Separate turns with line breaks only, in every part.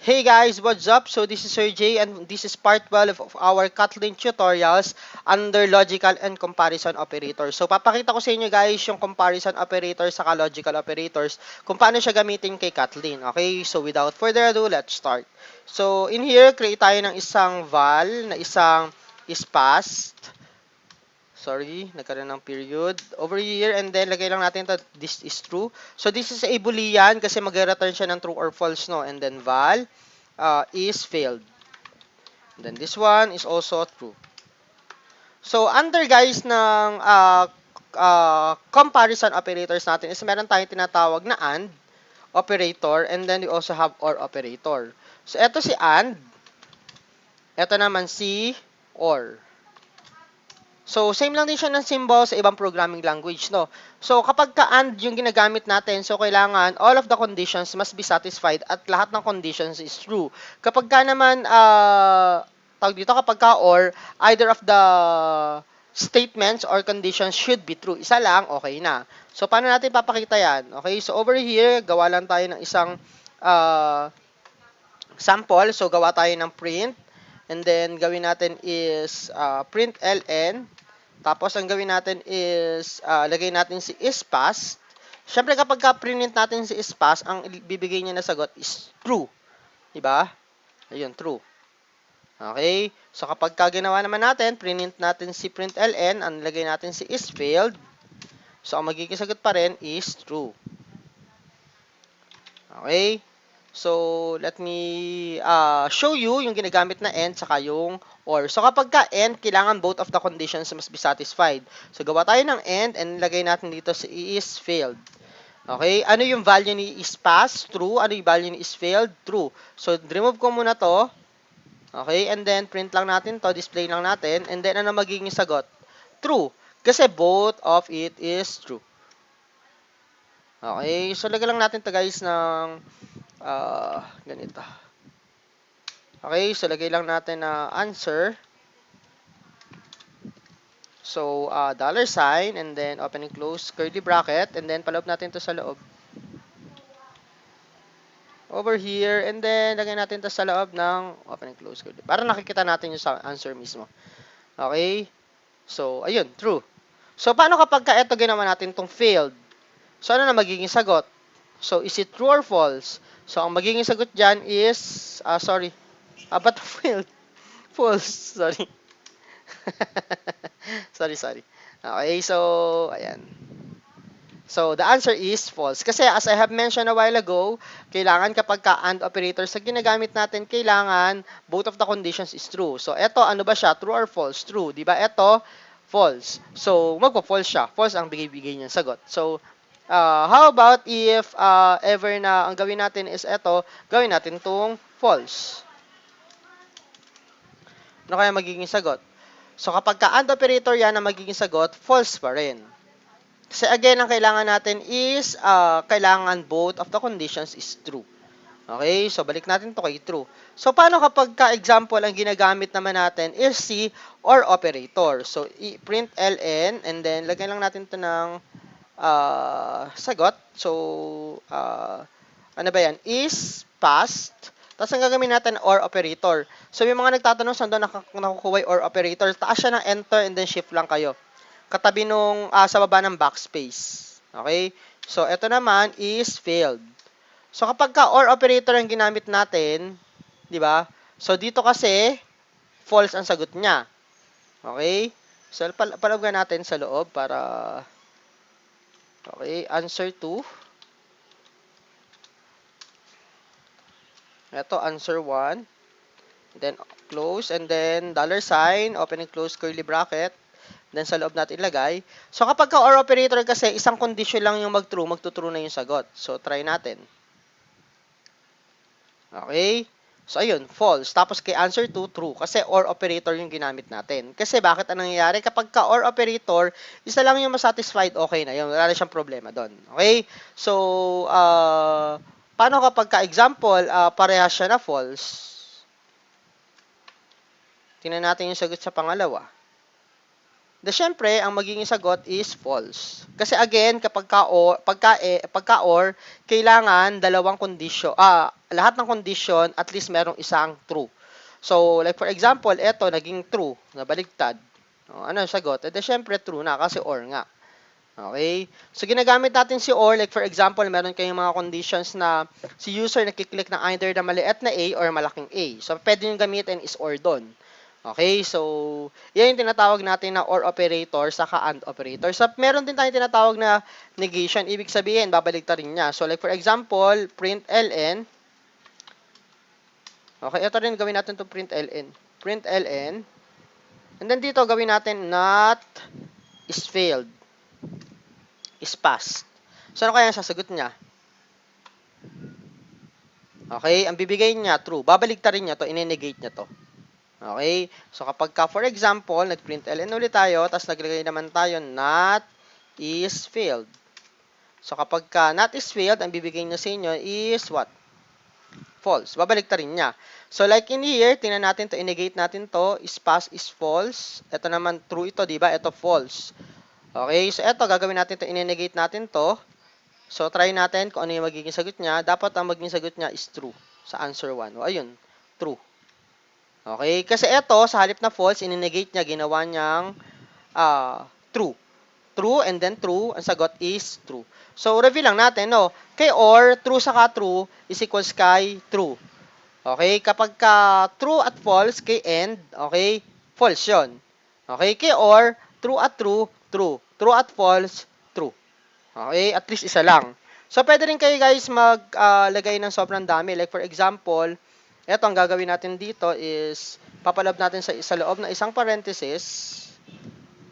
Hey guys, what's up? So this is Sir J and this is part 12 of our Kotlin tutorials under logical and comparison operators. So papakita ko sa inyo guys yung comparison operators saka logical operators kung paano siya gamitin kay Kotlin. Okay, so without further ado, let's start. So in here, create tayo ng isang val na isang isPass. Sorry, nagkaroon ng period. Over here, and then lagay lang natin ito, this is true. So this is a boolean kasi mag-return siya ng true or false, no? And then val is failed. And then this one is also true. So under guys ng comparison operators natin is meron tayong tinatawag na AND operator and then we also have OR operator. So ito si AND, ito naman si OR. So, same lang din siya ng symbol sa ibang programming language, no? So, kapag ka AND yung ginagamit natin, so kailangan all of the conditions must be satisfied at lahat ng conditions is true. Kapag ka naman, tawag dito, kapag ka OR, either of the statements or conditions should be true. Isa lang, okay na. So, paano natin papakita yan? Okay, so over here, gawa lang tayo ng isang sample. So, gawa tayo ng print. And then, gawin natin is print ln. Tapos, ang gawin natin is, lagay natin si isPass. Siyempre, kapag ka-print natin si isPass, ang bibigay niya na sagot is true. Diba? Ayun, true. Okay? So, kapag ka ginawa naman natin, print natin si print ln, ang lagay natin si isFailed. So, ang magiging sagot pa rin is true. Okay? So, let me show you yung ginagamit na and saka yung or. So, kapag ka and, kailangan both of the conditions must be satisfied. So, gawa tayo ng and lagay natin dito si is failed. Okay? Ano yung value ni is pass? True. Ano yung value ni is failed? True. So, remove ko muna to. Okay? And then, print lang natin to. Display lang natin. And then, ano magiging sagot? True. Kasi both of it is true. Okay? So, lagay lang natin to guys ng ganito. Okay, so lagay lang natin na answer. So, $sign and then open and close curly bracket and then paloob natin to sa loob. Over here and then lagay natin to sa loob ng open and close curly. Para nakikita natin yung answer mismo. Okay? So, ayun, true. So, paano kapag ka ito ginawa natin tong failed? So, ano na magiging sagot? So, is it true or false? So, ang magiging sagot dyan is, sorry, but failed. False, sorry. sorry. Okay, so, ayan. So, the answer is false. Kasi as I have mentioned a while ago, kailangan kapag ka AND operator sa ginagamit natin, kailangan both of the conditions is true. So, eto, ano ba siya? True or false? True. Diba? Eto, false. So, magpo-false siya. False ang bigay-bigay niyang sagot. So, how about if ever na ang gawin natin is eto, gawin natin tong false. Ano kaya magiging sagot? So, kapag ka AND operator yan ang magiging sagot, false pa rin. Kasi again, ang kailangan natin is, kailangan both of the conditions is true. Okay? So, balik natin to kay true. So, paano kapag ka-example, ang ginagamit naman natin is si OR operator. So, print ln, and then, lagyan lang natin to ng sagot. So, ano ba yan? Is passed. Tapos ang gagawin natin, OR operator. So, may mga nagtatanong saan doon nakukuha yung OR operator. Taas siya ng enter and then shift lang kayo. Katabi nung sa baba ng backspace. Okay? So, ito naman is failed. So, kapag ka OR operator ang ginamit natin, di ba? So, dito kasi, false ang sagot niya. Okay? So, palagyan natin sa loob para, okay, answer 2. Ito, answer 1. Then, close. And then, $sign. Open and close curly bracket. Then, sa loob natin ilagay. So, kapag ka OR operator kasi, isang condition lang yung mag-true, magtutrue na yung sagot. So, try natin. Okay? So, ayun, false. Tapos, kay answer 2, true. Kasi OR operator yung ginamit natin. Kasi, bakit anong nangyayari? Kapag ka OR operator, isa lang yung masatisfied, okay na yun. Wala na siyang problema doon. Okay? So, paano kapag ka-example, parehas siya na false? Tingnan natin yung sagot sa pangalawa. syempre, ang magiging sagot is false. Kasi again, pagka or, kailangan dalawang condition, lahat ng condition, at least merong isang true. So, like for example, eto, naging true, nabaligtad. Ano ang sagot? Syempre, true na, kasi or nga. Okay? So, ginagamit natin si or, like for example, meron kayong mga conditions na si user nakiklik ng either na maliit na A or malaking A. So, pwede nyo gamitin is or doon. Okay? So, yan yung tinatawag natin na or operator saka and operator. So, meron din tayong tinatawag na negation. Ibig sabihin, babaligtarin niya. So, like for example, print ln. Okay, ito rin gawin natin to print ln. Print ln. And then dito gawin natin not is failed. Is passed. So, ano kaya ang sasagot niya? Okay, ang bibigay niya, true. Babaligtarin niya to, inenegate niya to. Okay, so kapag ka, for example, nag-print ln ulit tayo, tapos naglagay naman tayo not is failed. So kapag ka not is failed, ang bibigay niya sa inyo is what? False. Babaligtarin niya. So like in here, tingnan natin to, negate natin to, is pass is false. Ito naman true ito, di ba? Ito false. Okay, so ito gagawin natin to, negate natin to. So try natin kung ano yung magiging sagot niya. Dapat ang magiging sagot niya is true sa answer 1. O ayun, true. Okay, kasi ito sa halip na false, negate niya, ginawa niyang true. True and then true, ang sagot is true. So reveal lang natin, no. Kay or, true saka true is equals kay true. Okay, kapag ka true at false, kay and, okay, false yun. Okay, kay or, true at true, true. True at false, true. Okay, at least isa lang. So, pwede rin kayo guys maglagay ng sobrang dami. Like for example, eto ang gagawin natin dito is, papalab natin sa loob ng isang parenthesis.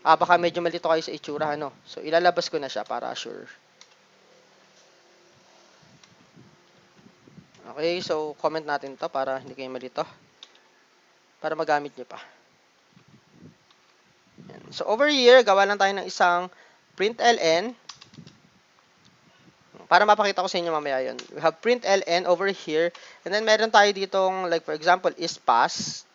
Baka medyo malito kayo sa itsura, ano. So, ilalabas ko na siya para sure. Okay, so comment natin to para hindi kayo malito. Para magamit nyo pa. Yan. So, over here, gawa lang tayo ng isang println. Para mapakita ko sa inyo mamaya yun. We have println over here. And then, meron tayo ditong, like for example, is passed.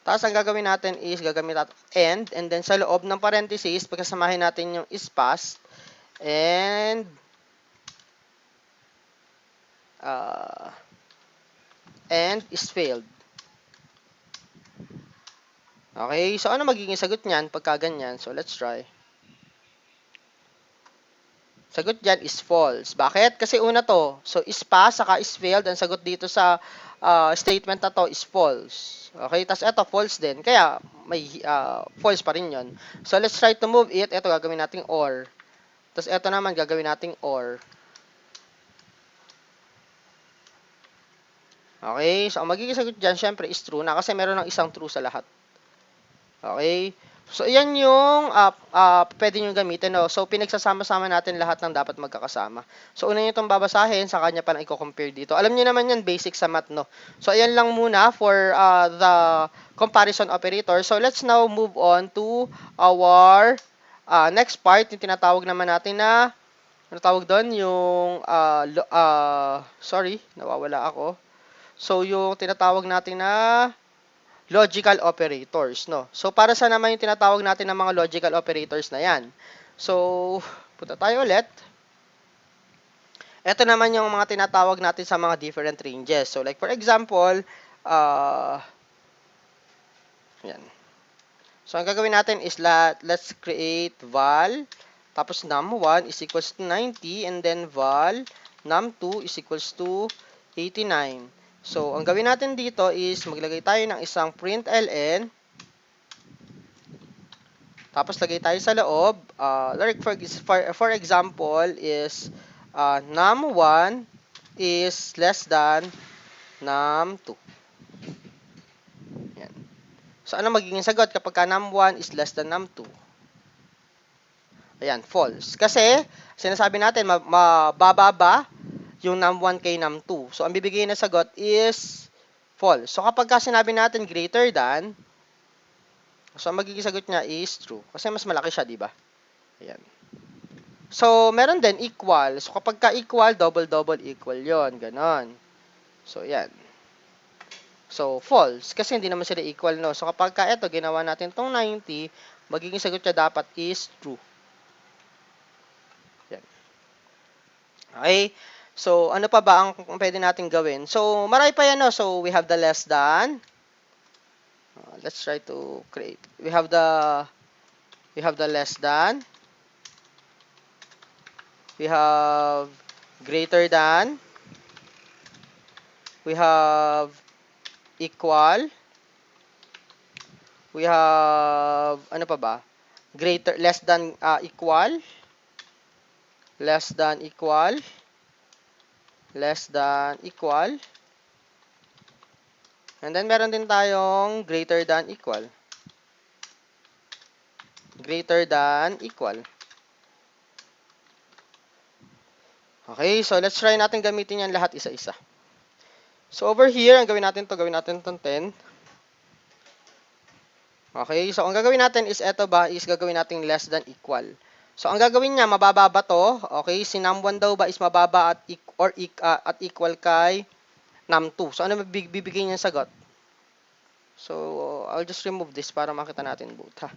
Tapos, ang gagawin natin is, gagamit natin end. And then, sa loob ng parenthesis, pagkasamahin natin yung is passed. And, is failed. Okay, so ano magiging sagot niyan pagka ganyan? So, let's try. Sagot dyan is false. Bakit? Kasi una to. So, is pass, saka is failed. Ang sagot dito sa statement na to is false. Okay? Tapos, ito, false din. Kaya, may false pa rin yun. So, let's try to move it. Ito, gagawin natin or. Tapos, ito naman, gagawin natin or. Okay? So, ang magiging sagot dyan, syempre, is true na. Kasi meron ng isang true sa lahat. Okay? So, yan yung pwede nyo gamitin. No? So, pinagsasama-sama natin lahat ng dapat magkakasama. So, una nyo itong babasahin, sa kanya pa lang i-compare dito. Alam nyo naman yan, basic sa math, no? So, ayan lang muna for the comparison operator. So, let's now move on to our next part. Yung tinatawag naman natin na, ano tawag doon? Yung, sorry, nawawala ako. So, yung tinatawag natin na logical operators, no? So, para sa naman yung tinatawag natin ng mga logical operators na yan. So, punta tayo ulit. Ito naman yung mga tinatawag natin sa mga different ranges. So, like for example, yan. So, ang gagawin natin is let's create val, tapos num1 is equals to 90, and then val num2 is equals to 89. So, ang gawin natin dito is maglagay tayo ng isang println. Tapos, lagay tayo sa loob. Like for example, is num1 is less than num2. Yan. So, ano magiging sagot kapag num1 is less than num2? Ayan, false. Kasi, sinasabi natin, mabababa yung num1 kay num2. So, ang bibigay na sagot is false. So, kapag sinabi natin greater than, so, ang magiging sagot niya is true. Kasi mas malaki siya, di ba? Ayan. So, meron din equal. So, kapag ka-equal, double-double equal yon, ganon. So, ayan. So, false. Kasi hindi naman sila equal, no? So, kapag ka ito, ginawa natin tong 90, magiging sagot niya dapat is true. Yan. Okay? So, ano pa ba ang pwede natin gawin? So, marami pa yan, no? So, we have the less than. Let's try to create. We have the less than. We have greater than. We have equal. We have, ano pa ba? Greater, less than, equal. Less than equal. Less than equal. And then, meron din tayong greater than equal. Greater than equal. Okay, so let's try natin gamitin yan lahat isa-isa. So, over here, ang gawin natin itong 10. Okay, so ang gagawin natin is eto ba, is gagawin natin less than equal. So, ang gagawin niya, mababa ba to? Okay, si num1 daw ba is mababa at, at equal kay num2. So, ano bibigay niya sagot? So, I'll just remove this para makita natin both, ha?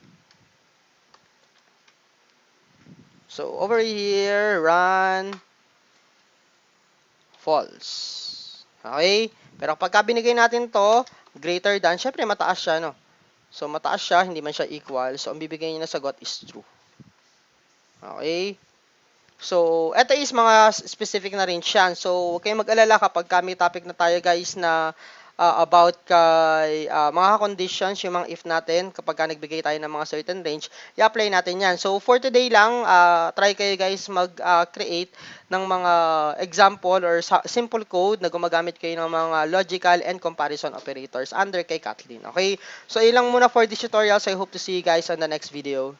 So, over here, run false. Okay? Pero pagka binigay natin to, greater than, syempre mataas siya, no? So, mataas siya, hindi man siya equal. So, ang bibigay niya na sagot is true. Okay? So, ito is mga specific na rin siya. So, huwag kayong mag-alala kapag may topic na tayo guys na about kay mga conditions, yung mga if natin, kapag nagbigay tayo ng mga certain range, i-apply natin yan. So, for today lang, try kayo guys mag-create ng mga example or simple code na gumagamit kayo ng mga logical and comparison operators under kay Kathleen. Okay? So, ilang muna for this tutorial. So, I hope to see you guys on the next video.